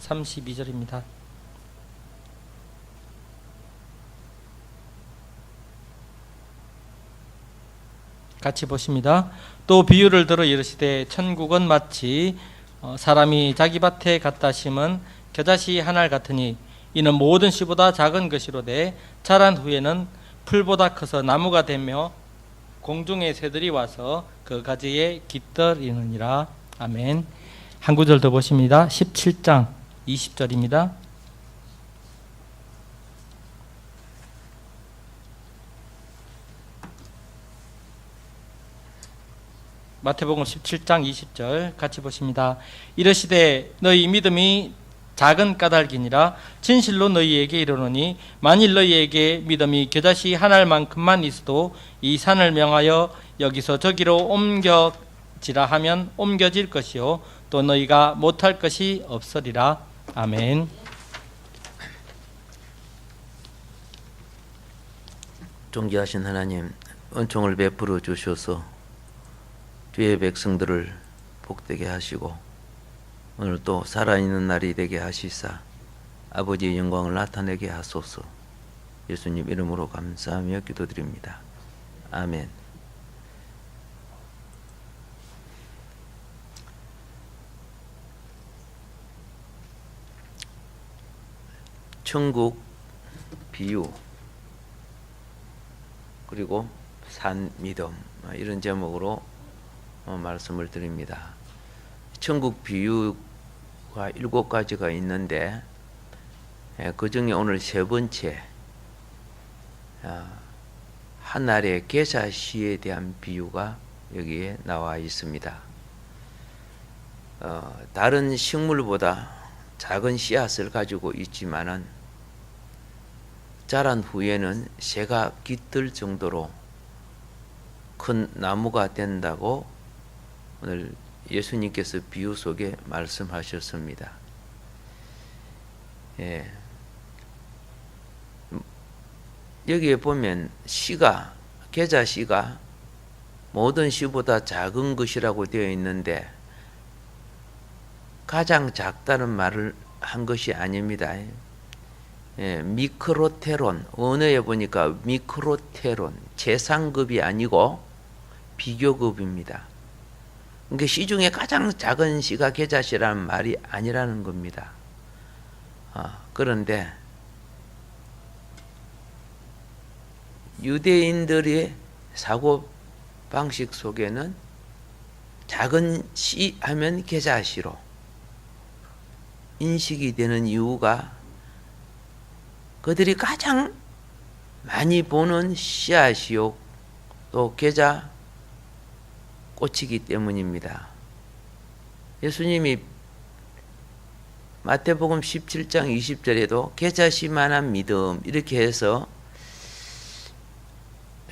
32절입니다. 같이 보십니다. 또 비유를 들어 이르시되 천국은 마치 사람이 자기 밭에 갖다 심은 겨자씨 한 알 같으니 이는 모든 씨보다 작은 것이로되 자란 후에는 풀보다 커서 나무가 되며 공중의 새들이 와서 그 가지에 깃들이느니라. 아멘. 한 구절 더 보십니다. 17장 20절입니다. 마태복음 17장 20절 같이 보십니다. 이르시되 너희 믿음이 작은 까닭이니라. 진실로 너희에게 이르노니 만일 너희에게 믿음이 겨자씨 한 알만큼만 있어도 이 산을 명하여 여기서 저기로 옮겨지라 하면 옮겨질 것이요 또 너희가 못할 것이 없으리라. 아멘. 존귀하신 하나님, 은총을 베풀어 주셔서 주의 백성들을 복되게 하시고 오늘 또 살아있는 날이 되게 하시사 아버지의 영광을 나타내게 하소서. 예수님 이름으로 감사하며 기도드립니다. 아멘. 천국 비유 그리고 산 믿음, 이런 제목으로 말씀을 드립니다. 천국 비유가 7가지가 있는데 그 중에 오늘 세 번째 한 알의 겨자씨에 대한 비유가 여기에 나와 있습니다. 다른 식물보다 작은 씨앗을 가지고 있지만은 자란 후에는 새가 깃들 정도로 큰 나무가 된다고 오늘 예수님께서 비유 속에 말씀하셨습니다. 예. 여기에 보면 씨가, 겨자씨가 모든 씨보다 작은 것이라고 되어 있는데 가장 작다는 말을 한 것이 아닙니다. 예, 미크로테론, 언어에 보니까 미크로테론, 최상급이 아니고 비교급입니다. 그러니까 씨 중에 가장 작은 씨가 겨자씨라는 말이 아니라는 겁니다. 그런데 유대인들의 사고 방식 속에는 작은 씨 하면 겨자씨로 인식이 되는 이유가 그들이 가장 많이 보는 씨앗이요 또 겨자 꽃이기 때문입니다. 예수님이 마태복음 17장 20절에도 겨자씨만한 믿음 이렇게 해서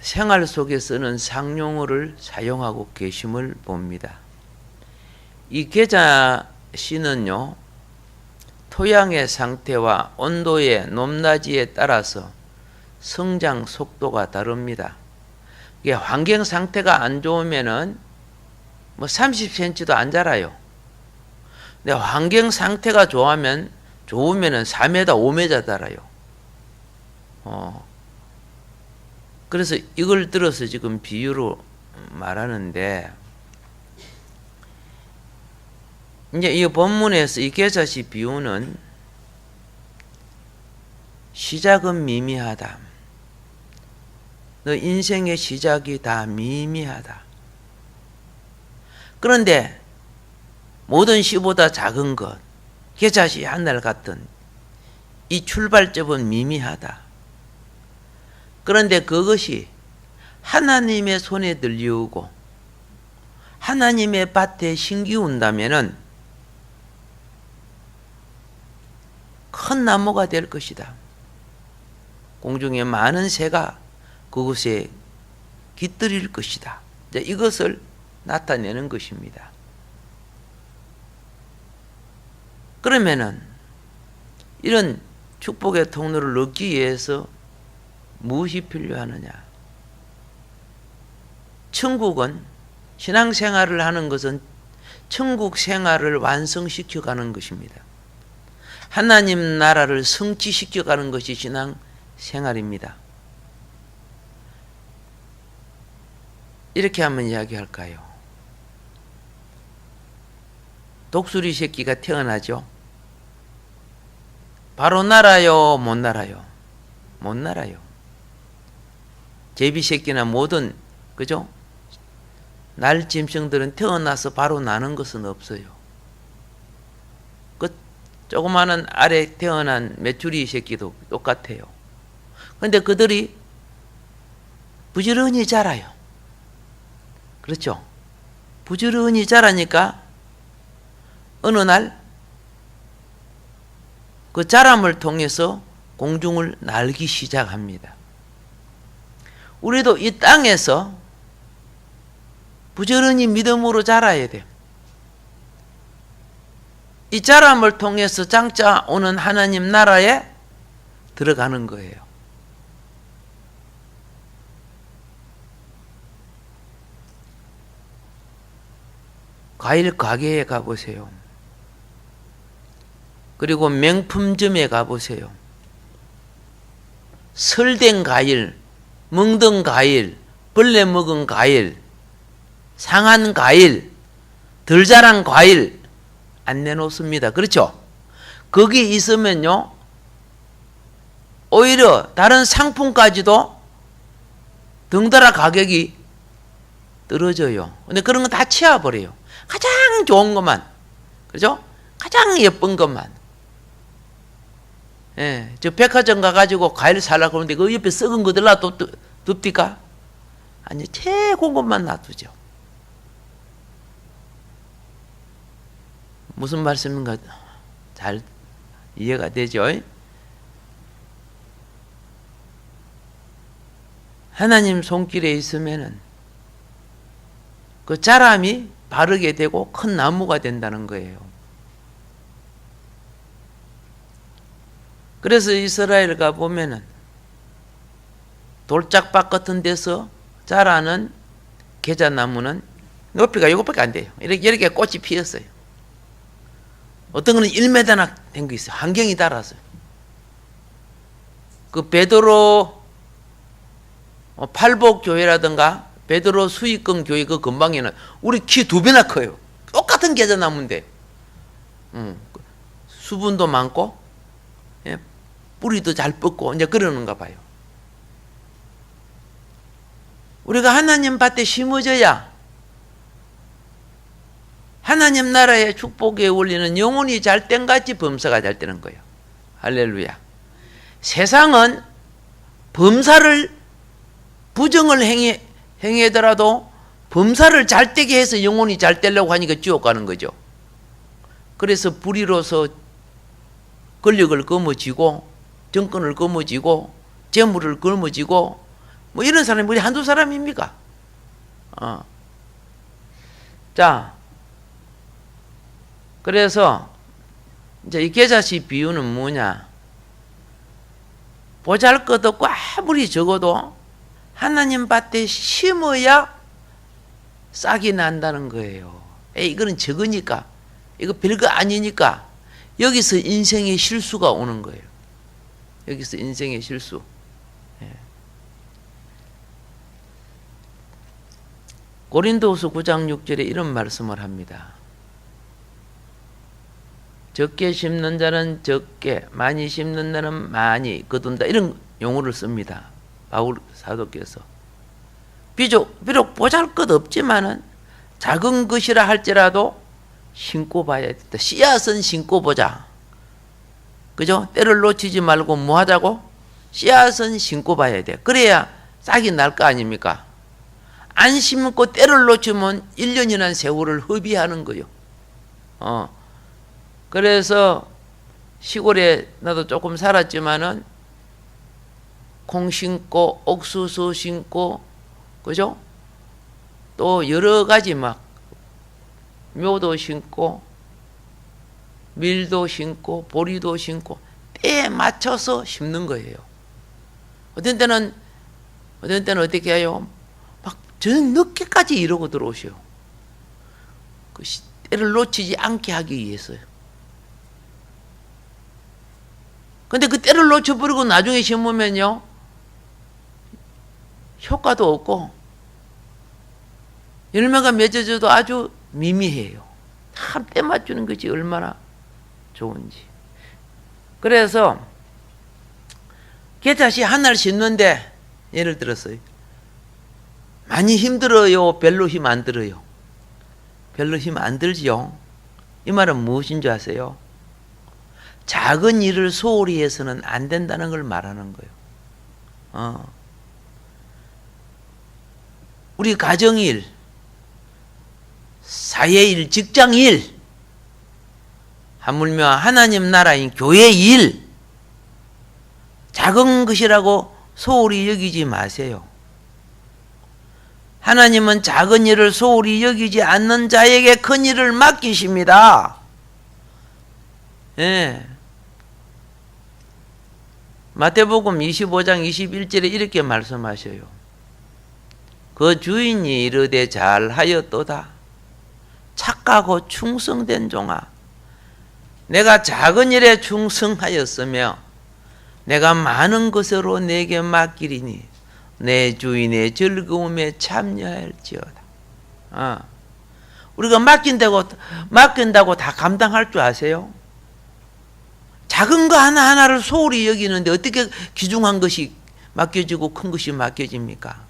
생활 속에 쓰는 상용어를 사용하고 계심을 봅니다. 이 겨자씨는요 토양의 상태와 온도의 높낮이에 따라서 성장 속도가 다릅니다. 이게 환경 상태가 안 좋으면은 30cm도 안 자라요. 근데 환경 상태가 좋으면은 4m, 5m 자라요. 그래서 이걸 들어서 지금 비유로 말하는데 이제 이 본문에서 이 겨자씨 비유는 시작은 미미하다. 너 인생의 시작이 다 미미하다. 그런데 모든 씨보다 작은 것, 겨자씨 한 알 같은 이 출발점은 미미하다. 그런데 그것이 하나님의 손에 들려오고 하나님의 밭에 심기운다면은 큰 나무가 될 것이다. 공중에 많은 새가 그곳에 깃들일 것이다. 이것을 나타내는 것입니다. 그러면은 이런 축복의 통로를 얻기 위해서 무엇이 필요하느냐? 천국은 신앙생활을 하는 것은 천국 생활을 완성시켜 가는 것입니다. 하나님 나라를 성취시켜가는 것이 신앙 생활입니다. 이렇게 한번 이야기할까요? 독수리 새끼가 태어나죠. 바로 날아요, 못 날아요? 못 날아요. 제비 새끼나 모든, 그죠? 날 짐승들은 태어나서 바로 나는 것은 없어요. 그 조그마한 알에 태어난 메추리 새끼도 똑같아요. 그런데 그들이 부지런히 자라요. 그렇죠? 부지런히 자라니까 어느 날 그 자람을 통해서 공중을 날기 시작합니다. 우리도 이 땅에서 부지런히 믿음으로 자라야 돼요. 이 자람을 통해서 장차 오는 하나님 나라에 들어가는 거예요. 과일 가게에 가보세요. 그리고 명품점에 가보세요. 설된 과일, 멍든 과일, 벌레 먹은 과일, 상한 과일, 덜 자란 과일 안 내놓습니다. 그렇죠? 거기 있으면요, 오히려 다른 상품까지도 덩달아 가격이 떨어져요. 근데 그런 거 다 치워버려요. 가장 좋은 것만, 그죠? 가장 예쁜 것만. 예, 저 백화점 가가지고 과일 살라고 하는데 그 옆에 썩은 것들 놔둡니까? 아니, 최고인 것만 놔두죠. 무슨 말씀인가 잘 이해가 되죠? 하나님 손길에 있으면은 그 자람이 바르게 되고 큰 나무가 된다는 거예요. 그래서 이스라엘 가보면은 돌짝밭 같은 데서 자라는 계자나무는 높이가 이것밖에 안 돼요. 이렇게 꽃이 피었어요. 어떤 거는 1m나 된 거 있어요. 한경이 달았어요. 그 베드로 팔복교회라든가 베드로 수익금 교회 그 근방에는 우리 키 2배나 커요. 똑같은 계자나무인데 수분도 많고, 예, 뿌리도 잘 뻗고 이제 그러는가 봐요. 우리가 하나님 밭에 심어져야 하나님 나라의 축복의 원리는 영혼이 잘 된 같이 범사가 잘 되는 거예요. 할렐루야. 세상은 범사를 부정을 행하더라도 범사를 잘 되게 해서 영혼이 잘 되려고 하니까 지옥 가는 거죠. 그래서 불의로서 권력을 거머쥐고 정권을 거머쥐고 재물을 거머쥐고 뭐 이런 사람이 우리 한두 사람입니까? 자, 그래서 이제 이 계자씨 비유는 뭐냐? 보잘것없고 아무리 적어도 하나님 밭에 심어야 싹이 난다는 거예요. 이거는 적으니까, 이거 별거 아니니까 여기서 인생의 실수가 오는 거예요. 여기서 인생의 실수. 고린도후서 9장 6절에 이런 말씀을 합니다. 적게 심는 자는 적게, 많이 심는 자는 많이 거둔다. 이런 용어를 씁니다. 바울 사도께서. 비록 보잘것없지만은 작은 것이라 할지라도 신고 봐야 된다. 씨앗은 신고 보자. 그죠? 때를 놓치지 말고 뭐 하자고? 씨앗은 신고 봐야 돼. 그래야 싹이 날 거 아닙니까? 안 심고 때를 놓치면 1년이라는 세월을 허비하는 거요. 그래서 시골에 나도 조금 살았지만은 콩 심고 옥수수 심고, 그죠? 또 여러 가지 막 묘도 심고 밀도 심고 보리도 심고 때에 맞춰서 심는 거예요. 어떤 때는 어떻게 해요? 막 저녁 늦게까지 이러고 들어오셔요. 그 때를 놓치지 않게 하기 위해서요. 근데 그 때를 놓쳐버리고 나중에 심으면요, 효과도 없고 열매가 맺어져도 아주 미미해요. 참 때 맞추는 것이 얼마나 좋은지. 그래서 겨자씨 하나를 심는데 예를 들었어요. 많이 힘들어요? 별로 힘 안 들어요? 별로 힘 안 들지요? 이 말은 무엇인 줄 아세요? 작은 일을 소홀히 해서는 안 된다는 걸 말하는 거예요. 우리 가정일, 사회일, 직장일, 하물며 하나님 나라인 교회일, 작은 것이라고 소홀히 여기지 마세요. 하나님은 작은 일을 소홀히 여기지 않는 자에게 큰 일을 맡기십니다. 예. 마태복음 25장 21절에 이렇게 말씀하셔요. 그 주인이 이르되 잘하였도다. 착하고 충성된 종아, 내가 작은 일에 충성하였으며 내가 많은 것으로 내게 맡기리니 내 주인의 즐거움에 참여할지어다. 우리가 맡긴다고 다 감당할 줄 아세요? 작은 거 하나하나를 소홀히 여기는데 어떻게 귀중한 것이 맡겨지고 큰 것이 맡겨집니까?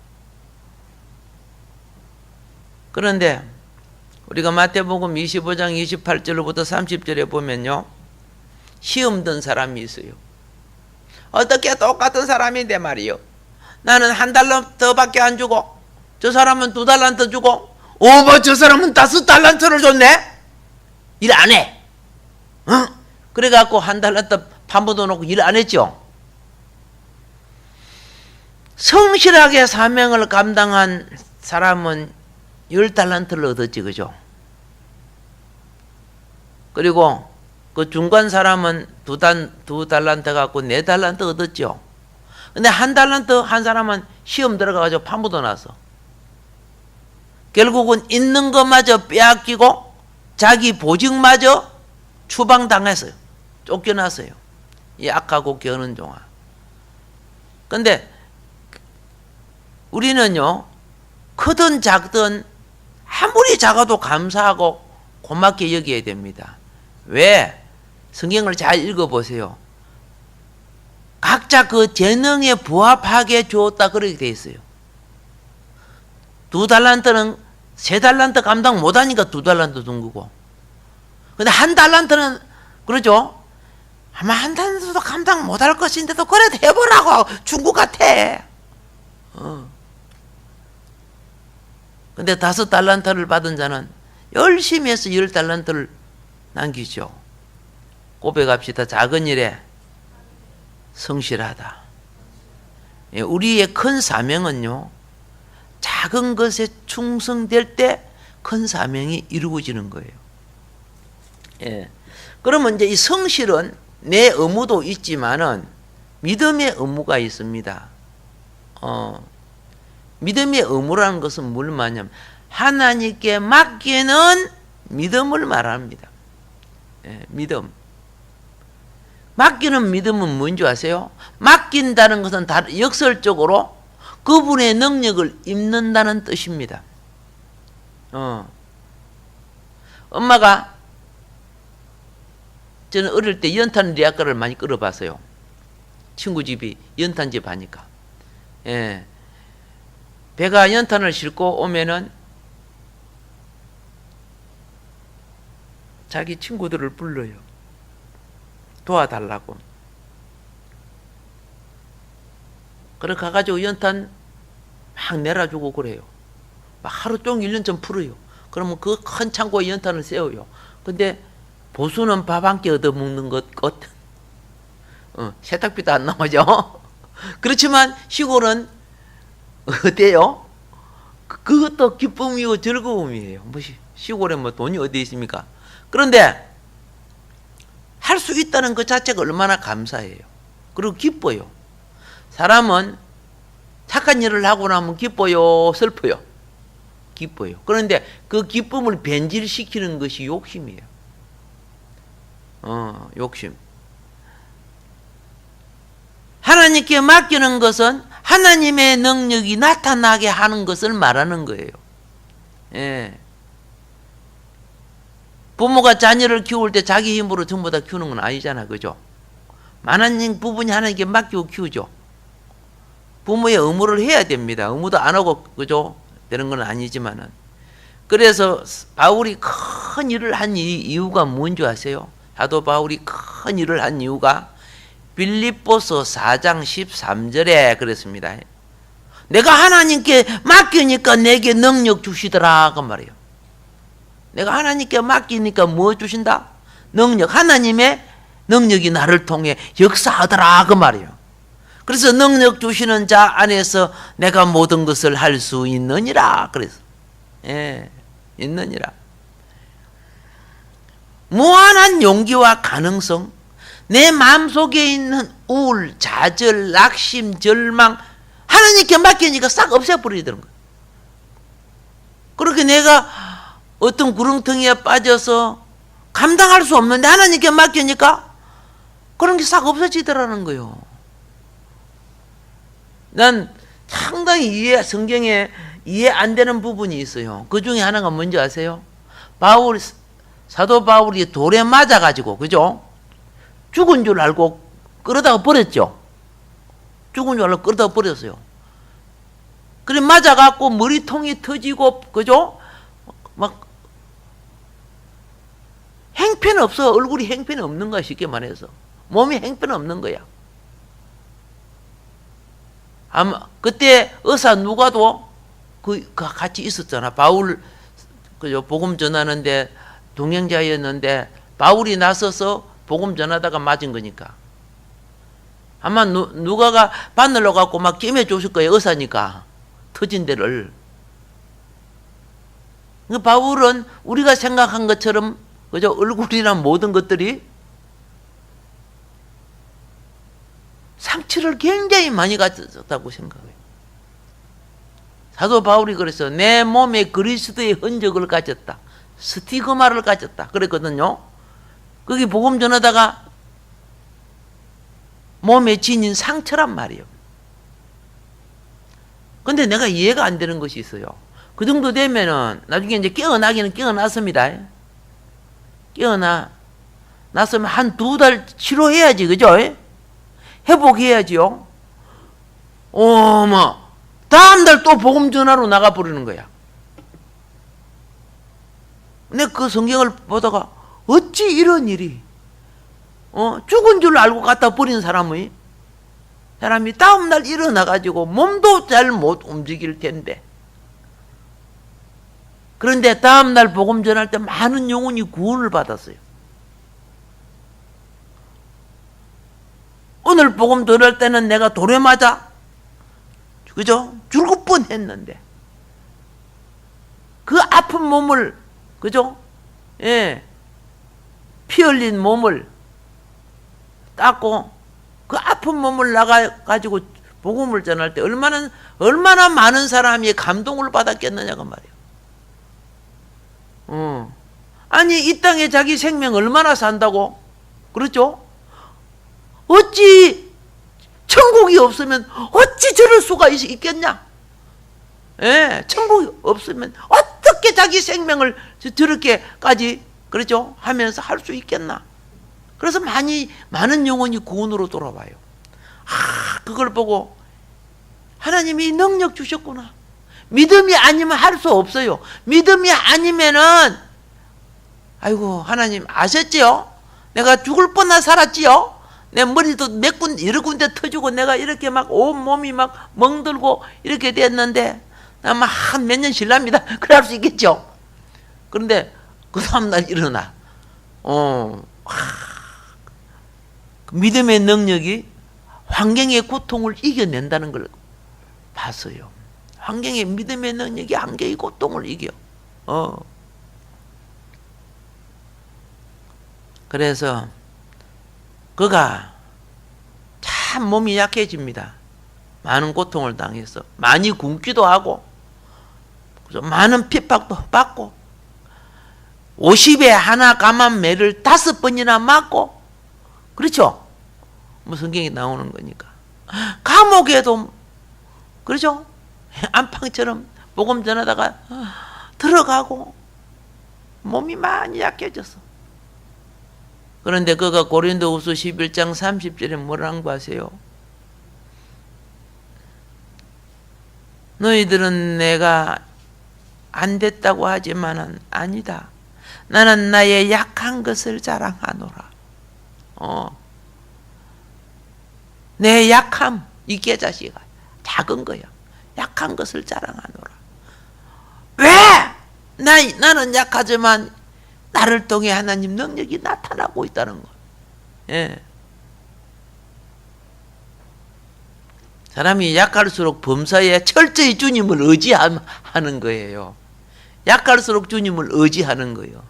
그런데 우리가 마태복음 25장 28절부터 30절에 보면요, 시험 든 사람이 있어요. 어떻게 똑같은 사람인데 말이요, 나는 한 달란트밖에 안 주고 저 사람은 2달란트 주고 뭐 저 사람은 5달란트를 줬네? 일 안 해. 그래갖고 1달란트 판부도 놓고 일 안 했죠. 성실하게 사명을 감당한 사람은 10달란트를 얻었지, 그죠? 그리고 그 중간 사람은 2달란트 갖고 4달란트 얻었죠. 근데 1달란트 한 사람은 시험 들어가가지고 판부도 났어. 결국은 있는 것마저 빼앗기고 자기 보직마저 추방당했어요. 쫓겨났어요. 이 악하고 겨는 종아. 근데 우리는요, 크든 작든 아무리 작아도 감사하고 고맙게 여겨야 됩니다. 왜? 성경을 잘 읽어보세요. 각자 그 재능에 부합하게 주었다 그렇게 돼 있어요. 2달란트는 3달란트 감당 못하니까 2달란트 준 거고, 근데 1달란트는 그러죠, 아마 1달란트도 감당 못할 것인데도 그래도 해보라고 준 것 같아. 근데 5달란트를 받은 자는 열심히 해서 10달란트를 남기죠. 고백합시다. 작은 일에 성실하다. 우리의 큰 사명은요, 작은 것에 충성될 때 큰 사명이 이루어지는 거예요. 예. 그러면 이제 이 성실은 내 의무도 있지만은 믿음의 의무가 있습니다. 믿음의 의무라는 것은 뭘 말하냐면 하나님께 맡기는 믿음을 말합니다. 예, 믿음. 맡기는 믿음은 뭔지 아세요? 맡긴다는 것은 역설적으로 그분의 능력을 입는다는 뜻입니다. 엄마가, 저는 어릴 때 연탄 리아카를 많이 끓여봤어요. 친구 집이 연탄집 하니까. 예. 배가 연탄을 싣고 오면은 자기 친구들을 불러요. 도와달라고. 그래 가가지고 연탄 막 내려주고 그래요. 막 하루 종일 연탄 풀어요. 그러면 그 큰 창고에 연탄을 세워요. 근데 보수는 밥 한 끼 얻어먹는 것 세탁비도 안 나오죠. 그렇지만 시골은 어때요? 그것도 기쁨이고 즐거움이에요. 뭐 시골에 뭐 돈이 어디 있습니까? 그런데 할 수 있다는 것 자체가 얼마나 감사해요. 그리고 기뻐요. 사람은 착한 일을 하고 나면 기뻐요, 슬퍼요? 기뻐요. 그런데 그 기쁨을 변질시키는 것이 욕심이에요. 욕심. 하나님께 맡기는 것은 하나님의 능력이 나타나게 하는 것을 말하는 거예요. 예. 부모가 자녀를 키울 때 자기 힘으로 전부 다 키우는 건 아니잖아. 그죠? 많은 부분이 하나님께 맡기고 키우죠. 부모의 의무를 해야 됩니다. 의무도 안 하고, 그죠? 되는 건 아니지만은. 그래서 바울이 큰 일을 한 이유가 뭔지 아세요? 사도 바울이 큰 일을 한 이유가 빌립보서 4장 13절에 그랬습니다. 내가 하나님께 맡기니까 내게 능력 주시더라 그 말이에요. 내가 하나님께 맡기니까 뭐 주신다? 능력. 하나님의 능력이 나를 통해 역사하더라 그 말이에요. 그래서 능력 주시는 자 안에서 내가 모든 것을 할 수 있느니라. 그래서 예, 있느니라. 무한한 용기와 가능성, 내 마음속에 있는 우울, 좌절, 낙심, 절망 하나님께 맡기니까 싹 없애버리더는 거예요. 그렇게 내가 어떤 구렁텅이에 빠져서 감당할 수 없는데 하나님께 맡기니까 그런 게 싹 없어지더라는 거예요. 난 상당히 성경에 이해 안 되는 부분이 있어요. 그 중에 하나가 뭔지 아세요? 사도 바울이 돌에 맞아가지고, 그죠? 죽은 줄 알고 끌어다가 버렸죠. 죽은 줄 알고 끌어다가 버렸어요. 그래 맞아갖고 머리통이 터지고, 그죠? 막 행편 없어. 얼굴이 행편이 없는 거야. 쉽게 말해서 몸이 행편 없는 거야. 아마 그때 의사 누가도 같이 있었잖아. 바울 그죠? 복음 전하는데 동행자였는데 바울이 나서서 복음 전하다가 맞은 거니까. 아마 누가가 바늘로 갖고 막 꿰매 줬을 거예요. 의사니까 터진 데를. 바울은 우리가 생각한 것처럼 그죠? 얼굴이나 모든 것들이 상처를 굉장히 많이 가졌다고 생각해요. 사도 바울이 그래서 내 몸에 그리스도의 흔적을 가졌다. 스티그마를 가졌다. 그랬거든요. 거기 복음 전하다가 몸에 지닌 상처란 말이에요. 근데 내가 이해가 안 되는 것이 있어요. 그 정도 되면은 나중에 이제 깨어나기는 깨어났습니다. 깨어났으면 한 2달 치료해야지, 그죠? 회복해야지요. 어머, 다음날 또 복음 전하러 나가버리는 거야. 내가 그 성경을 보다가 어찌 이런 일이 죽은 줄 알고 갖다 버린 사람이 다음날 일어나가지고 몸도 잘 못 움직일 텐데, 그런데 다음날 복음 전할 때 많은 영혼이 구원을 받았어요. 오늘 복음 전할 때는 내가 돌에 맞아, 그죠? 죽을 뻔 했는데 그 아픈 몸을, 그죠? 예, 피 흘린 몸을 닦고 그 아픈 몸을 나가가지고 복음을 전할 때 얼마나 많은 사람이 감동을 받았겠느냐고 말이에요. 아니 이 땅에 자기 생명 얼마나 산다고? 그렇죠? 어찌 천국이 없으면 어찌 저럴 수가 있겠냐? 예, 천국이 없으면 어떻게 자기 생명을 저렇게까지, 그렇죠? 하면서 할 수 있겠나? 그래서 많은 영혼이 구원으로 돌아와요. 그걸 보고 하나님이 능력 주셨구나. 믿음이 아니면 할 수 없어요. 믿음이 아니면은 아이고 하나님 아셨지요? 내가 죽을 뻔나 살았지요? 내 머리도 여러 군데 터지고 내가 이렇게 막 온몸이 막 멍들고 이렇게 됐는데 아마 한 몇 년 실랍니다. 그래 할 수 있겠죠. 그런데 그 다음날 일어나. 믿음의 능력이 환경의 고통을 이겨낸다는 걸 봤어요. 환경의 믿음의 능력이 환경의 고통을 이겨. 그래서 그가 참 몸이 약해집니다. 많은 고통을 당해서 많이 굶기도 하고 많은 핍박도 받고 50에 하나 감한 매를 5번이나 맞고, 그렇죠? 뭐 성경에 나오는 거니까. 감옥에도 그러죠? 안방처럼 복음 전하다가 들어가고 몸이 많이 약해졌어. 그런데 그가 고린도후서 11장 30절에 뭐라는 거 아세요? 너희들은 내가 안 됐다고 하지만은 아니다. 나는 나의 약한 것을 자랑하노라. 내 약함, 이 깨자식아 작은 거야. 약한 것을 자랑하노라. 왜? 나는 약하지만 나를 통해 하나님 능력이 나타나고 있다는 거. 예. 사람이 약할수록 범사에 철저히 주님을 의지하는 거예요. 약할수록 주님을 의지하는 거예요.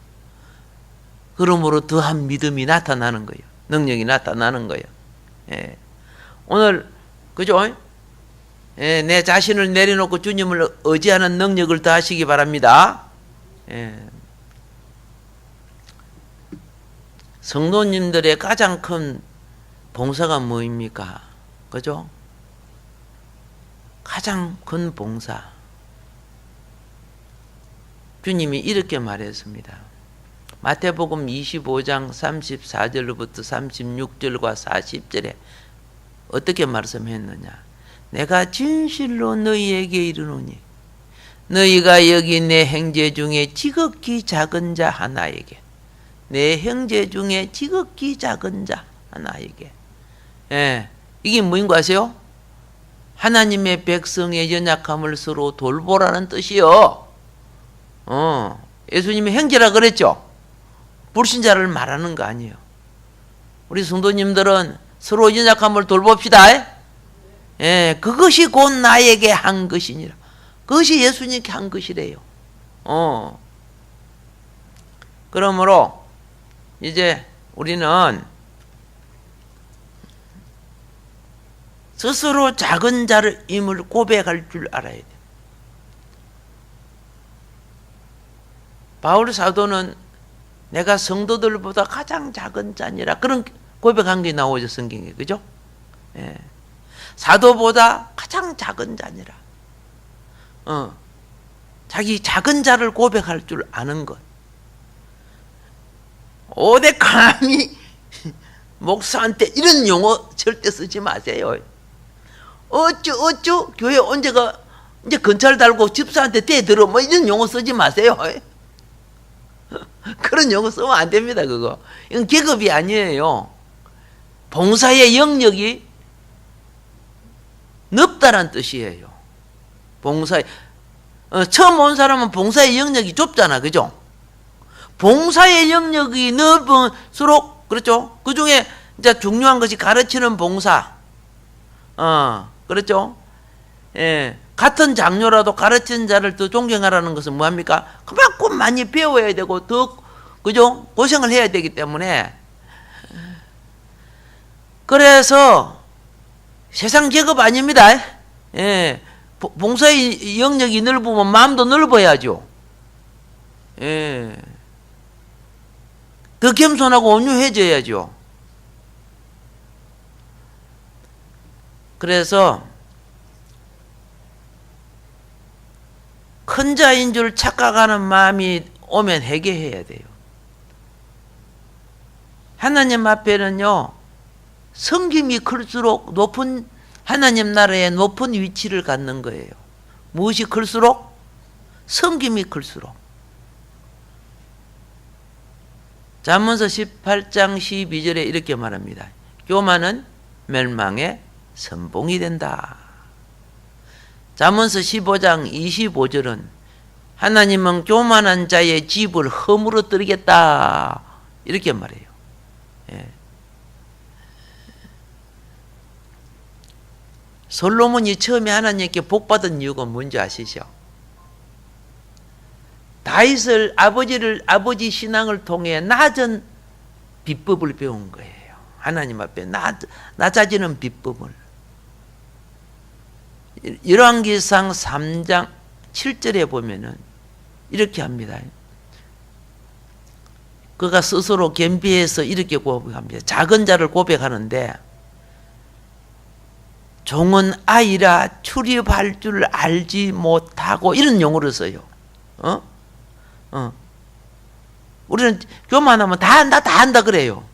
그러므로 더한 믿음이 나타나는 거예요. 능력이 나타나는 거예요. 예. 오늘 그죠? 예, 내 자신을 내려놓고 주님을 의지하는 능력을 더하시기 바랍니다. 예. 성도님들의 가장 큰 봉사가 뭐입니까? 그죠? 가장 큰 봉사. 주님이 이렇게 말했습니다. 마태복음 25장 34절부터 36절과 40절에 어떻게 말씀했느냐? 내가 진실로 너희에게 이르노니 너희가 여기 내 형제 중에 지극히 작은 자 하나에게, 내 형제 중에 지극히 작은 자 하나에게, 예, 이게 뭐인 거 아세요? 하나님의 백성의 연약함을 서로 돌보라는 뜻이요. 예수님이 형제라 그랬죠. 불신자를 말하는 거 아니에요. 우리 성도님들은 서로 연약함을 돌봅시다. 예, 그것이 곧 나에게 한 것이니라. 그것이 예수님께 한 것이래요. 그러므로 이제 우리는 스스로 작은 자임을 고백할 줄 알아야 돼. 바울 사도는 내가 성도들보다 가장 작은 자니라 그런 고백한 게 나오죠, 성경에. 그죠? 예. 사도보다 가장 작은 자니라. 자기 작은 자를 고백할 줄 아는 것. 어디 감히 목사한테 이런 용어 절대 쓰지 마세요. 어쭈 교회 언제가 이제 근찰 달고 집사한테 대들어 뭐 이런 용어 쓰지 마세요. 그런 용어 쓰면 안 됩니다. 그거 이건 계급이 아니에요. 봉사의 영역이 넓다란 뜻이에요. 봉사 처음 온 사람은 봉사의 영역이 좁잖아, 그죠? 봉사의 영역이 넓을수록 그렇죠. 그 중에 이제 중요한 것이 가르치는 봉사. 그렇죠. 예, 같은 장로라도 가르치는 자를 더 존경하라는 것은 뭐합니까? 그만큼 많이 배워야 되고 더 그죠? 고생을 해야 되기 때문에. 그래서 세상 계급 아닙니다. 예, 봉사의 영역이 넓으면 마음도 넓어야죠. 예, 더 겸손하고 온유해져야죠. 그래서 큰 자인 줄 착각하는 마음이 오면 회개해야 돼요. 하나님 앞에는요, 섬김이 클수록 높은 하나님 나라에 높은 위치를 갖는 거예요. 무엇이 클수록? 섬김이 클수록. 잠언서 18장 12절에 이렇게 말합니다. 교만은 멸망의 선봉이 된다. 잠언서 15장 25절은 하나님은 교만한 자의 집을 허물어뜨리겠다 이렇게 말해요. 예. 솔로몬이 처음에 하나님께 복받은 이유가 뭔지 아시죠? 다윗을 아버지 신앙을 통해 낮은 비법을 배운 거예요. 하나님 앞에 낮아지는 비법을. 열왕기상 3장 7절에 보면은 이렇게 합니다. 그가 스스로 겸비해서 이렇게 고백합니다. 작은 자를 고백하는데 종은 아이라 출입할 줄 알지 못하고 이런 용어를 써요. 우리는 교만하면 다 한다, 다 한다 그래요.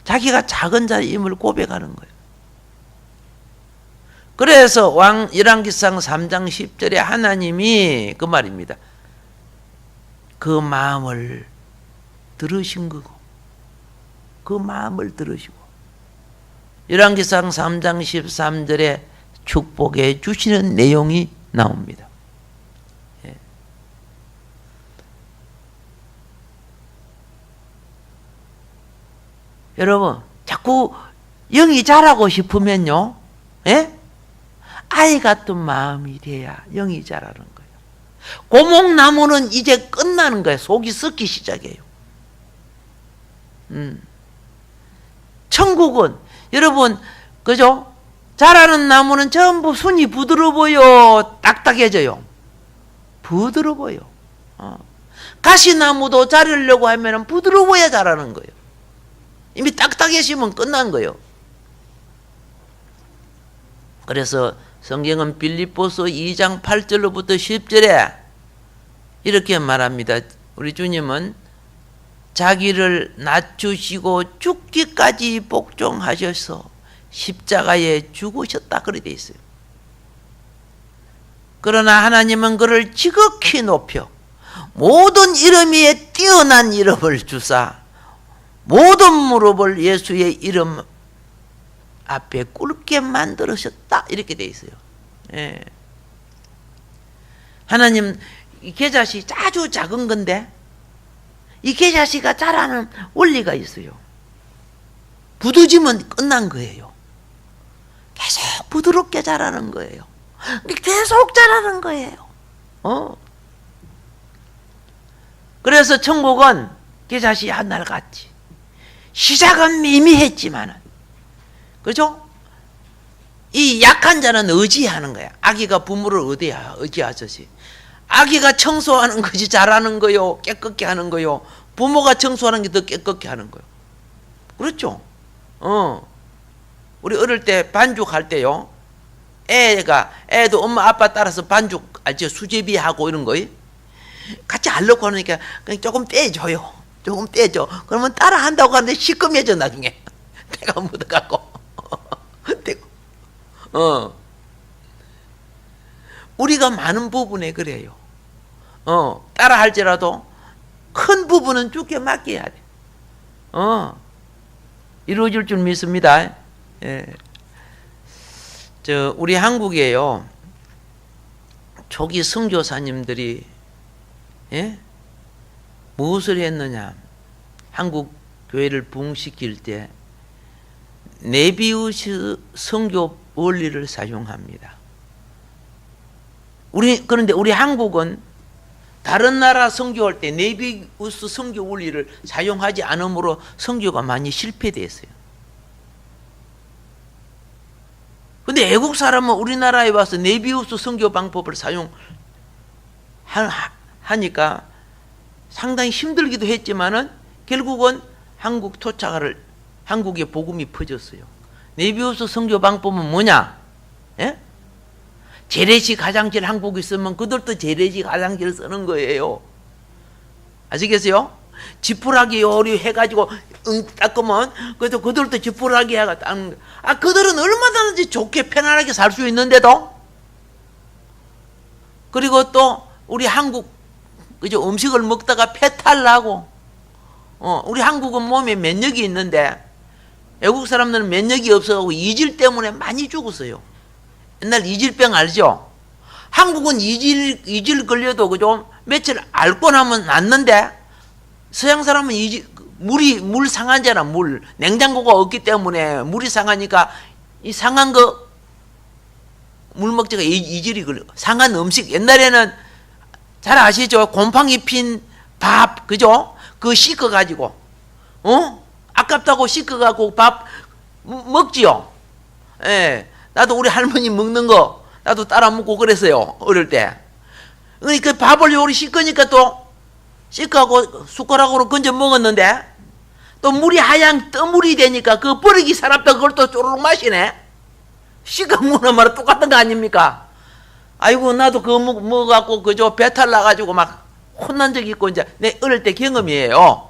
자기가 작은 자임을 고백하는 거예요. 그래서 왕 열왕기상 3장 10절에 하나님이 그 말입니다. 그 마음을 들으신 거고, 그 마음을 들으시고, 열왕기상 3장 13절에 축복해 주시는 내용이 나옵니다. 예. 여러분, 자꾸 영이 자라고 싶으면요, 예? 아이 같은 마음이 돼야 영이 자라는 거예요. 고목나무는 이제 끝나는 거예요. 속이 썩기 시작해요. 천국은 여러분, 그죠? 자라는 나무는 전부 순이 부드러워요, 딱딱해져요? 부드러워요. 가시나무도 자르려고 하면 부드러워야 자라는 거예요. 이미 딱딱해지면 끝난 거예요. 그래서 성경은 빌립보서 2장 8절로부터 10절에 이렇게 말합니다. 우리 주님은 자기를 낮추시고 죽기까지 복종하셔서 십자가에 죽으셨다 그렇게 되어 있어요. 그러나 하나님은 그를 지극히 높여 모든 이름 위에 뛰어난 이름을 주사 모든 무릎을 예수의 이름 앞에 꿇게 만들으셨다 이렇게 되어 있어요. 예. 하나님 이 계자씨 아주 작은 건데 이 계자씨가 자라는 원리가 있어요. 부두지면 끝난 거예요. 계속 부드럽게 자라는 거예요. 계속 자라는 거예요. 그래서 천국은 계자씨 한날 같이 시작은 미미했지만은, 그죠? 이 약한 자는 의지하는 거야. 아기가 부모를 의지하듯이. 아기가 청소하는 것이 잘하는 거요, 깨끗게 하는 거요. 부모가 청소하는 게 더 깨끗게 하는 거요. 그렇죠? 우리 어릴 때 반죽할 때요, 애도 엄마 아빠 따라서 반죽 알죠? 수제비하고 이런 거 같이 하려고 하니까 그냥 조금 떼줘요. 조금 떼줘. 그러면 따라 한다고 하는데 시큼해져 나중에. 때가 묻어갖고. 우리가 많은 부분에 그래요. 따라 할지라도 큰 부분은 죽게 맡겨야 돼. 이루어질 줄 믿습니다. 예. 우리 한국에요, 초기 선교사님들이, 예? 무엇을 했느냐? 한국 교회를 부흥시킬 때 네비우스 선교 원리를 사용합니다. 그런데 우리 한국은 다른 나라 선교할 때 네비우스 선교 원리를 사용하지 않으므로 선교가 많이 실패됐어요. 근데 외국 사람은 우리나라에 와서 네비우스 선교 방법을 사용하니까 상당히 힘들기도 했지만은 결국은 한국 토착을 한국에 복음이 퍼졌어요. 네비우스 선교 방법은 뭐냐? 예? 재래식 화장실 한국에 있으면 그들도 재래식 화장실을 쓰는 거예요. 아시겠어요? 지푸라기 요리 해가지고 닦으면 그래도 그들도 지푸라기 해가 닦는 거예요. 그들은 얼마든지 좋게 편안하게 살 수 있는데도. 그리고 또 우리 한국 그죠? 음식을 먹다가 배탈 나고, 우리 한국은 몸에 면역이 있는데 외국 사람들은 면역이 없어가지고 이질 때문에 많이 죽었어요. 옛날 이질병 알죠? 한국은 이질 걸려도 그죠? 며칠 앓고 나면 낫는데 서양 사람은 물 상하잖아. 냉장고가 없기 때문에 물이 상하니까 이 상한 거 물 먹다가 이질이 걸려. 상한 음식 옛날에는 잘 아시죠? 곰팡이 핀 밥, 그죠? 그거 씻어가지고, 아깝다고 씻어가지고 밥 먹지요? 예. 나도 우리 할머니 먹는 거, 나도 따라 먹고 그랬어요. 어릴 때. 그러니까 밥을 요리 씻으니까 또, 씻어가고 숟가락으로 건져 먹었는데, 또 물이 하얀 떠물이 되니까 그 버리기 사납다 그걸 또 쪼르륵 마시네. 씨가 무는 말은 똑같은 거 아닙니까? 아이고 나도 그거 먹어갖고 그저 배탈 나가지고 막 혼난 적이 있고 이제 내 어릴 때 경험이에요.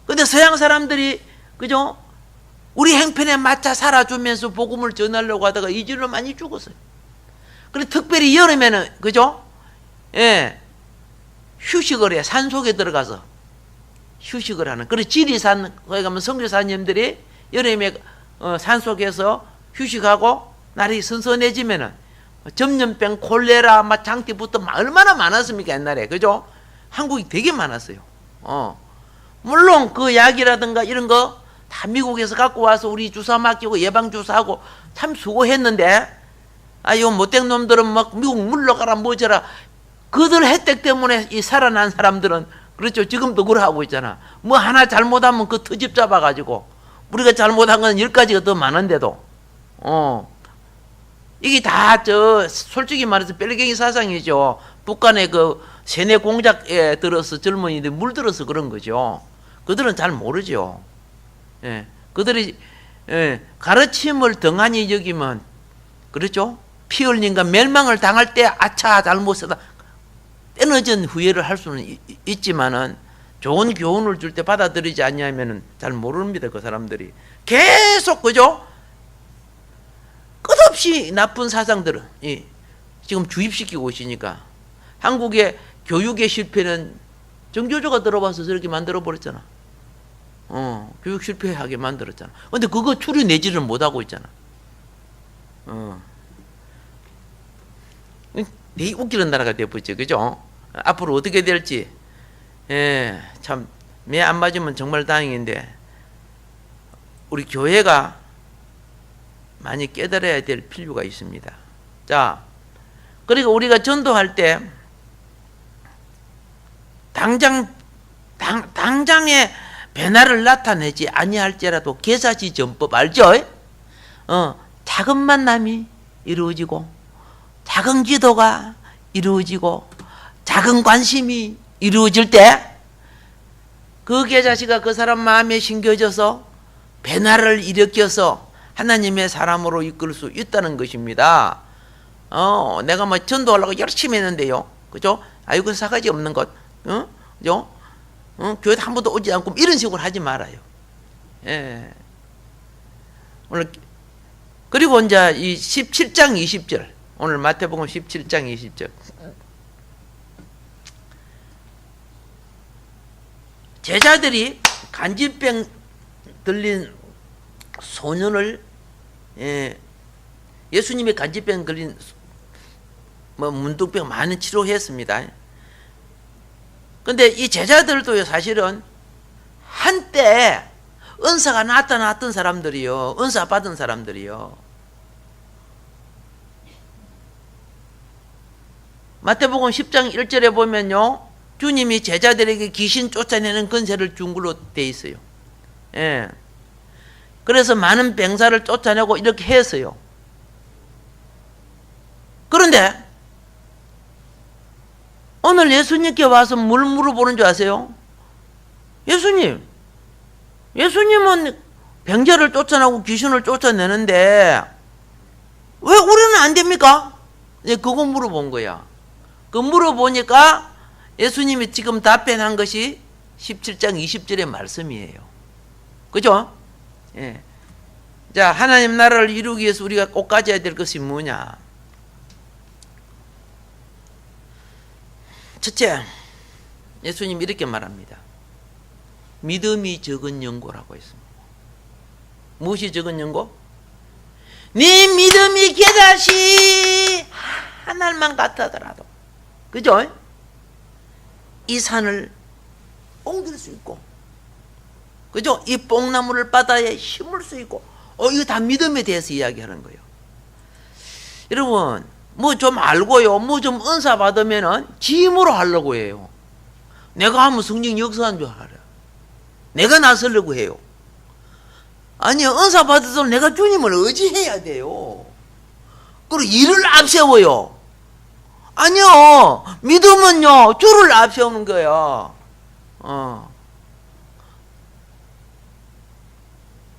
근데 서양 사람들이 그죠? 우리 행편에 맞춰 살아주면서 복음을 전하려고 하다가 이질로 많이 죽었어요. 그래 특별히 여름에는 그죠? 예, 휴식을 해. 산 속에 들어가서 휴식을 하는. 그래 지리산 거기 가면 선교사님들이 여름에 산 속에서 휴식하고 날이 선선해지면은 전염병, 콜레라, 막 장티부터 얼마나 많았습니까 옛날에, 그죠? 한국이 되게 많았어요. 물론 그 약이라든가 이런 거 다 미국에서 갖고 와서 우리 주사 맡기고 예방 주사하고 참 수고했는데, 요 못된 놈들은 막 미국 물러가라 뭐저라 그들 혜택 때문에 이 살아난 사람들은 그렇죠. 지금도 그러 하고 있잖아. 뭐 하나 잘못하면 그 트집 잡아가지고 우리가 잘못한 건 10가지가 더 많은데도 이게 다 솔직히 말해서 뺄갱이 사상이죠. 북한의 그 세뇌 공작에 들어서 젊은이들이 물들어서 그런 거죠. 그들은 잘 모르죠. 예, 그들이 가르침을 덩하니 여기면 그렇죠. 피 흘린가 멸망을 당할 때 아차 잘못했다 때늦은 후회를 할 수는 있지만은 좋은 교훈을 줄 때 받아들이지 않냐면은 잘 모릅니다. 그 사람들이 계속 그죠. 끝없이 나쁜 사상들을 지금 주입시키고 있으니까 한국의 교육의 실패는 정교조가 들어와서 저렇게 만들어 버렸잖아. 교육 실패하게 만들었잖아. 근데 그거 추려내지를 못하고 있잖아. 되게 웃기는 나라가 되어버렸죠. 그죠? 앞으로 어떻게 될지 참 매 안 맞으면 정말 다행인데 우리 교회가 많이 깨달아야 될 필요가 있습니다. 자, 그리고 우리가 전도할 때 당장의 변화를 나타내지 아니할지라도 계사시 전법 알죠? 작은 만남이 이루어지고 작은 기도가 이루어지고 작은 관심이 이루어질 때 그 계자시가 그 사람 마음에 심겨져서 변화를 일으켜서 하나님의 사람으로 이끌 수 있다는 것입니다. 내가 뭐 전도하려고 열심히 했는데요. 그죠? 아이고 사가지 없는 것. 그죠? 교회 한 번도 오지 않고 이런 식으로 하지 말아요. 예. 오늘 그리고 이제 이 17장 20절 오늘 마태복음 17장 20절 제자들이 간질병 들린 소년을 예수님의 간질병 걸린 뭐 문둥병 많은 치료했습니다. 근데 이 제자들도 사실은 한때 은사가 나타났던 사람들이요. 은사 받은 사람들이요. 마태복음 10장 1절에 보면요. 주님이 제자들에게 귀신 쫓아내는 권세를 준 걸로 돼 있어요. 예. 그래서 많은 병사를 쫓아내고 이렇게 했어요. 그런데 오늘 예수님께 와서 뭘 물어보는 줄 아세요? 예수님은 병자를 쫓아내고 귀신을 쫓아내는데 왜 우리는 안 됩니까? 그거 물어본 거야. 그 물어보니까 예수님이 지금 답변한 것이 17장 20절의 말씀이에요. 그죠? 예. 자, 하나님 나라를 이루기 위해서 우리가 꼭 가져야 될 것이 뭐냐? 첫째, 예수님 이렇게 말합니다. 믿음이 적은 영고라고 했습니다. 무엇이 적은 영고? 네 믿음이 겨자씨 하늘만 같아더라도, 그죠? 이 산을 옮길 수 있고, 그죠? 이 뽕나무를 바다에 심을 수 있고, 이거 다 믿음에 대해서 이야기하는 거예요. 여러분, 뭐 좀 알고요, 뭐 좀 은사 받으면은 지 힘으로 하려고 해요. 내가 하면 성령 역사한 줄 알아요. 내가 나서려고 해요. 아니요, 은사 받아서 내가 주님을 의지해야 돼요. 그리고 일을 앞세워요. 아니요, 믿음은요, 주를 앞세우는 거예요.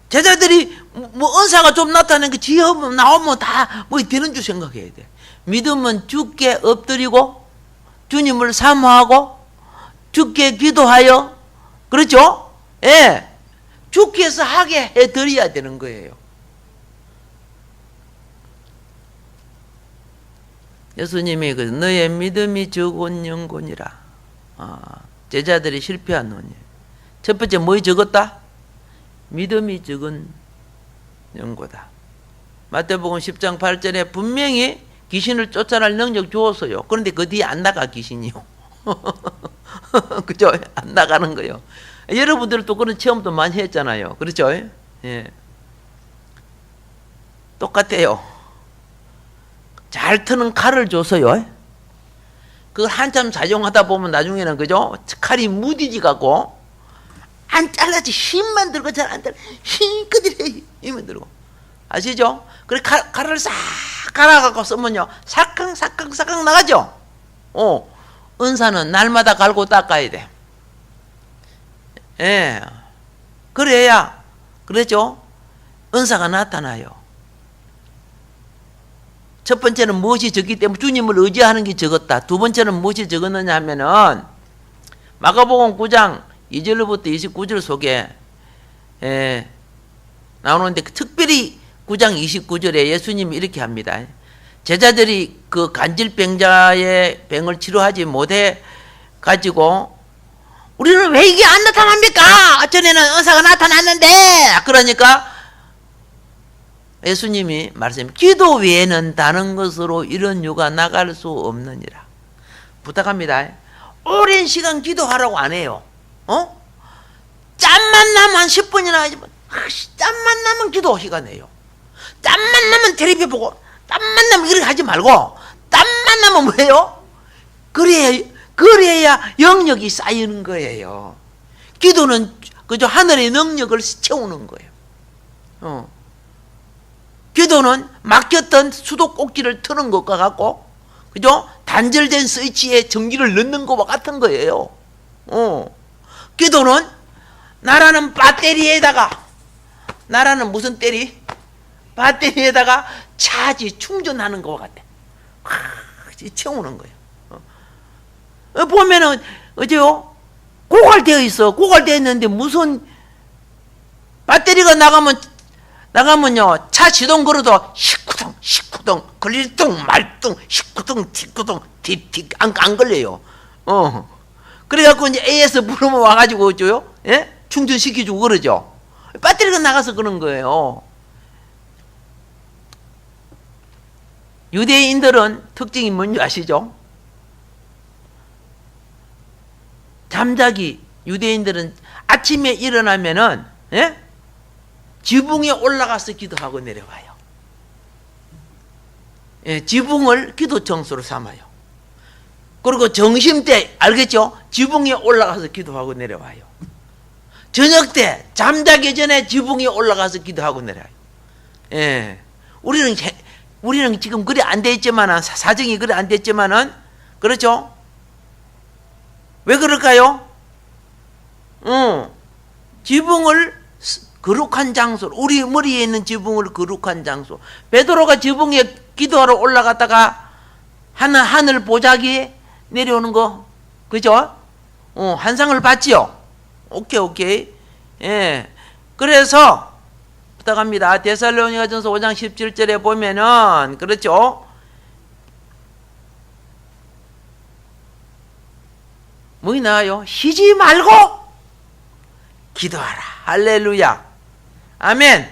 제자들이 뭐 은사가 좀 나타나는 게 지혜 나오면 다 뭐 되는 줄 생각해야 돼. 믿음은 주께 엎드리고 주님을 사모하고 주께 기도하여, 그렇죠? 예, 주께서 하게 해드려야 되는 거예요. 예수님이 그 너의 믿음이 적은 영혼이라. 제자들이 실패한 논이. 첫 번째 뭐에 적었다? 믿음이 적은 영고다. 마태복음 10장 8절에 분명히 귀신을 쫓아낼 능력 주었어요. 그런데 그 뒤에 안 나가 귀신이요. 그죠? 안 나가는 거예요. 여러분들도 그런 체험도 많이 했잖아요. 그렇죠? 예. 똑같아요. 잘 트는 칼을 줘서요. 그걸 한참 사용하다 보면 나중에는, 그죠? 칼이 무디지 갖고 안 잘라지. 힘만 들고 잘 안 잘라. 힘껏 힘만 들고. 아시죠? 그래 칼을 싹 갈아갖고 쓰면요, 사캉 나가죠? 은사는 날마다 갈고 닦아야 돼. 예. 그래야, 그렇죠? 은사가 나타나요. 첫 번째는 무엇이 적기 때문에 주님을 의지하는 게 적었다. 두 번째는 무엇이 적었느냐 하면은, 마가복음 9장 2절부터 29절 속에 나오는데, 특별히 9장 29절에 예수님이 이렇게 합니다. 제자들이 그 간질병자의 병을 치료하지 못해 가지고 우리는 왜 이게 안 나타납니까? 전에는 은사가 나타났는데. 그러니까 예수님이 말씀해, 기도 외에는 다른 것으로 이런 유가 나갈 수 없느니라. 부탁합니다. 오랜 시간 기도하라고 안 해요. 짬만 나면 10분이나 하지만, 짬만 나면 기도 시간이에요. 땀만 나면 텔레비 보고, 땀만 나면 이렇게 하지 말고, 땀만 나면 뭐예요? 그래야 영역이 쌓이는 거예요. 기도는 그저 하늘의 능력을 채우는 거예요. 기도는 막혔던 수도꼭지를 트는 것과 같고, 그죠? 단절된 스위치에 전기를 넣는 것과 같은 거예요. 기도는 나라는 배터리에다가, 나라는 무슨 때리? 배터리에다가 차지 충전하는 것과 같아. 채우는 거예요. 보면은 어제요, 고갈되어 있어. 고갈되어 있는데 무슨 배터리가 나가면요, 차 시동 걸어도 시쿠덩 걸릴뚱 말뚱 시쿠덩 뒷구덩 뒷 안 걸려요. 그래갖고 이제 AS 부르면 와가지고 줘요. 예? 충전시켜주고 그러죠. 배터리가 나가서 그런 거예요. 유대인들은 특징이 뭔지 아시죠? 잠자기, 유대인들은 아침에 일어나면은, 예? 지붕에 올라가서 기도하고 내려와요. 예, 지붕을 기도 청소로 삼아요. 그리고 점심때, 알겠죠? 지붕에 올라가서 기도하고 내려와요. 저녁 때 잠자기 전에 지붕에 올라가서 기도하고 내려와요. 예, 우리는 지금 그래 안 돼 있지만은, 사정이 그래 안 됐지만은, 그렇죠? 왜 그럴까요? 지붕을 거룩한 장소, 우리 머리에 있는 지붕을 거룩한 장소. 베드로가 지붕에 기도하러 올라갔다가 하늘 보자기에 내려오는 거, 그죠? 환상을 봤지요? 오케이. 예. 그래서 부탁합니다. 데살로니가전서 5장 17절에 보면은, 그렇죠? 뭐이 나와요? 쉬지 말고 기도하라. 할렐루야. 아멘.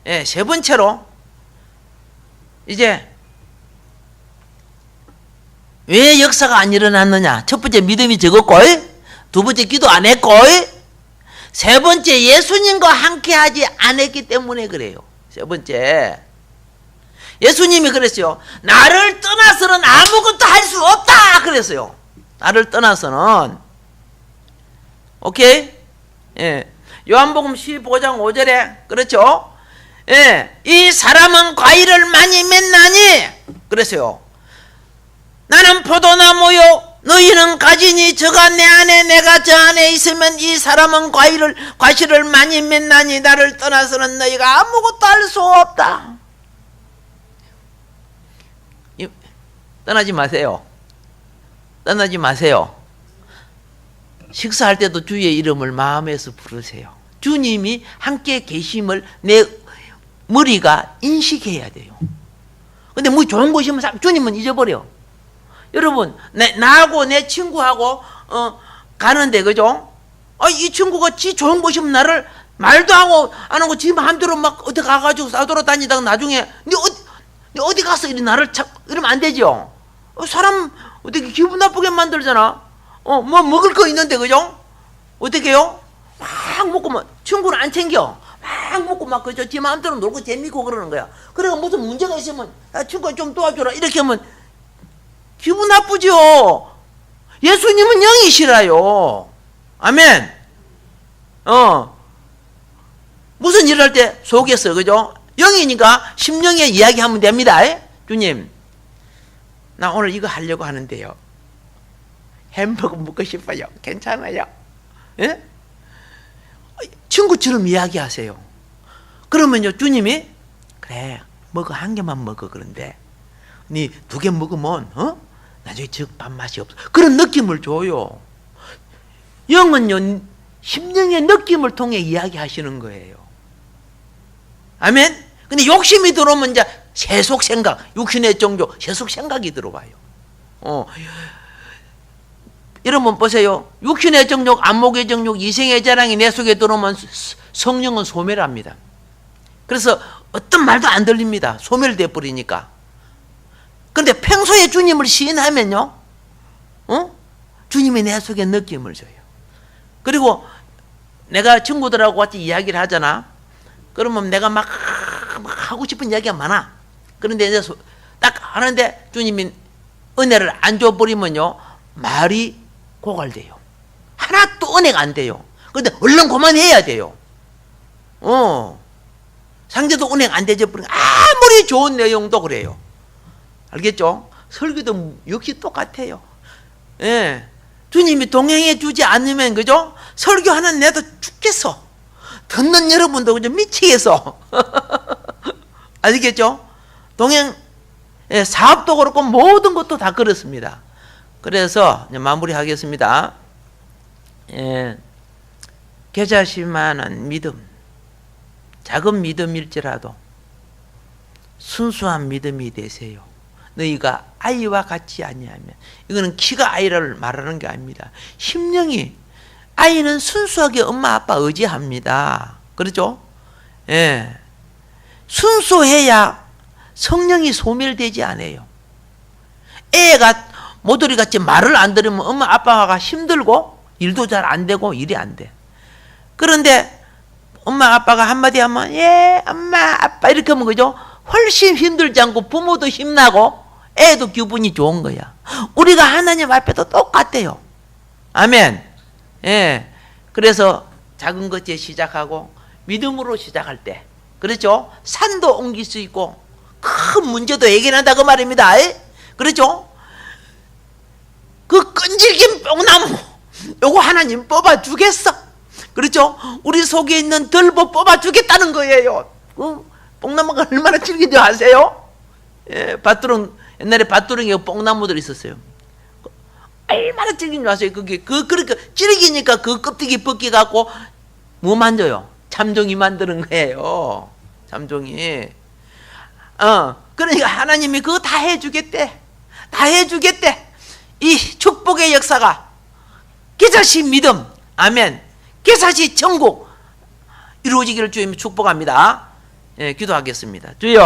예, 세 번째로, 이제 왜 역사가 안 일어났느냐? 첫 번째 믿음이 적었고, 두 번째 기도 안 했고, 세 번째 예수님과 함께하지 않았기 때문에 그래요. 세 번째, 예수님이 그랬어요. 나를 떠나서는 아무것도 할 수 없다 그랬어요. 나를 떠나서는. 오케이? 예. 요한복음 15장 5절에, 그렇죠? 예. 이 사람은 과일을 많이 맺나니, 그랬어요. 나는 포도나무요, 너희는 가지니 저가 내 안에 내가 저 안에 있으면 이 사람은 과실을 많이 맺나니 나를 떠나서는 너희가 아무것도 할 수 없다. 떠나지 마세요. 떠나지 마세요. 식사할 때도 주의 이름을 마음에서 부르세요. 주님이 함께 계심을 내 머리가 인식해야 돼요. 근데 뭐 좋은 곳이면 주님은 잊어버려. 여러분, 나하고 내 친구하고 가는데, 그죠? 이 친구가 지 좋은 곳이면 나를 말도 하고 안 하고 지 마음대로 막 어디 가가지고 싸돌아 다니다가 나중에 니 어디 갔어? 이러면 안 되죠. 사람 어떻게 기분 나쁘게 만들잖아. 뭐 먹을 거 있는데, 그죠? 어떻게 해요? 막 먹고 막 친구를 안 챙겨. 막 먹고 막 그죠? 지 마음대로 놀고 재미있고 그러는 거야. 그러니까 무슨 문제가 있으면 친구가 좀 도와줘라 이렇게 하면 기분 나쁘죠. 예수님은 영이시라요. 아멘. 무슨 일을 할 때 속에서, 그죠? 영이니까 심령에 이야기하면 됩니다. 주님, 나 오늘 이거 하려고 하는데요. 햄버거 먹고 싶어요. 괜찮아요? 예? 친구처럼 이야기하세요. 그러면요, 주님이 그래, 먹어, 한 개만 먹어. 그런데 니 2개 먹으면 나중에 밥 맛이 없어. 그런 느낌을 줘요. 영은요, 심령의 느낌을 통해 이야기하시는 거예요. 아멘. 근데 욕심이 들어오면 이제 세속 생각, 육신의 정욕, 세속 생각이 들어와요. 여러분 보세요. 육신의 정욕, 안목의 정욕, 이생의 자랑이 내 속에 들어오면 성령은 소멸합니다. 그래서 어떤 말도 안 들립니다. 소멸돼 버리니까. 그런데 평소에 주님을 시인하면요, 주님이 내 속에 느낌을 줘요. 그리고 내가 친구들하고 같이 이야기를 하잖아. 그러면 내가 막 하고 싶은 이야기가 많아. 그런데 이제 딱 하는데 주님이 은혜를 안 줘버리면요, 말이 고갈돼요. 하나도 은혜가 안 돼요. 그런데 얼른 그만해야 돼요. 상대도 은혜가 안 되져 버리면 아무리 좋은 내용도 그래요. 알겠죠? 설교도 역시 똑같아요. 예. 주님이 동행해 주지 않으면, 그죠? 설교하는 내도 죽겠어. 듣는 여러분도 그죠? 미치겠어. 아시겠죠? 동행, 사업도 그렇고 모든 것도 다 그렇습니다. 그래서 이제 마무리하겠습니다. 겨자씨만한 믿음, 작은 믿음일지라도 순수한 믿음이 되세요. 너희가 아이와 같지 아니하면, 이거는 키가 아이를 말하는 게 아닙니다. 심령이, 아이는 순수하게 엄마 아빠 의지합니다. 그렇죠? 예. 순수해야 성령이 소멸되지 않아요. 애가 모돌이같이 말을 안 들으면 엄마 아빠가 힘들고 일도 잘 안 되고 일이 안 돼. 그런데 엄마 아빠가 한마디 하면 예 엄마 아빠 이렇게 하면, 그죠? 훨씬 힘들지 않고 부모도 힘나고 애도 기분이 좋은 거야. 우리가 하나님 앞에도 똑같아요. 아멘. 예. 그래서 작은 것에 시작하고 믿음으로 시작할 때, 그렇죠? 산도 옮길 수 있고 큰 문제도 해결한다 그 말입니다. 그렇죠? 그 끈질긴 뽕나무 요거 하나님 뽑아주겠어. 그렇죠? 우리 속에 있는 들보 뽑아주겠다는 거예요. 뽕나무가 얼마나 질긴지 아세요? 옛날에 밭두렁에 뽕나무들 있었어요. 얼마나 질긴 줄 아세요? 그러니까 질기니까 그 껍데기 벗겨갖고 뭐 만져요? 참종이 만드는 거예요. 참종이. 그러니까 하나님이 그거 다 해주겠대. 다 해주겠대. 이 축복의 역사가 겨자씨 믿음, 아멘. 겨자씨 천국 이루어지기를 주님 축복합니다. 예, 기도하겠습니다. 주여.